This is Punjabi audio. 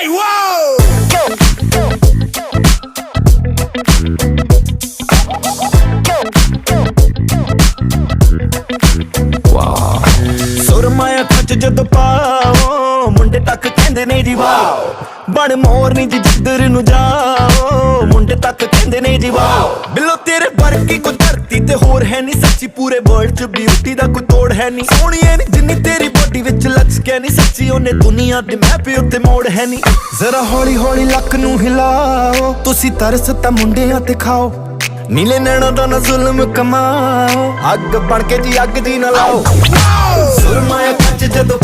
Hey, whoa! ਸੁਰਮਾਇਆ ਖੱਚ ਜਦੋਂ ਪਾਓ ਮੁੰਡੇ ਤੱਕ ਕਹਿੰਦੇ ਨੇ ਜੀ ਵਾਓ ਬਣ ਮੋਰਨੀ ਜੀ ਜਿੱਧਰ ਨੂੰ ਜਾਓ ਮੁੰਡੇ ਤੱਕ ਕਹਿੰਦੇ ਨੇ ਜੀ ਵਾਓ ਬਿੱਲੋ ਤੇਰੇ ਵਰਗੀ ਕੋਈ ਧਰਤੀ ਤੇ ਹੋਰ ਹੈ ਨਹੀਂ ਸੱਚੀ ਪੂਰੇ ਵਰਲਡ 'ਚ ਬਿਊਟੀ ਦਾ ਕੋਈ ਤੋੜ ਹੈ ਨਹੀਂ ਸੋਹਣੀਏ ਨੀ ਜਿੰਨੀ ਤੇਰੀ ਬੋਡੀ ਵਿੱਚ ਲਚਕਿਆ ਨਹੀਂ ਸੱਚੀ ਉਹਨੇ ਦੁਨੀਆ ਦੇ ਮੈਪ ਉੱਤੇ ਮੋੜ ਹੈ ਨਹੀਂ ਜ਼ਰਾ ਹੌਲੀ ਹੌਲੀ ਲੱਕ ਨੂੰ ਹਿਲਾਓ ਤੁਸੀਂ ਤਰਸ ਤਾਂ ਮੁੰਡਿਆਂ ਤੇ ਖਾਓ ਨੀਲੇ ਨੈਣਾਂ ਦਾ ਨਾ ਜ਼ੁਲਮ ਕਮਾਓ ਅੱਗ ਬਣ ਕੇ ਜੀ ਅੱਗ ਦੀ ਨਾ ਲਾਓ ਸੁਰਮਾਇਆ ਕੱਚ ਜਦੋਂ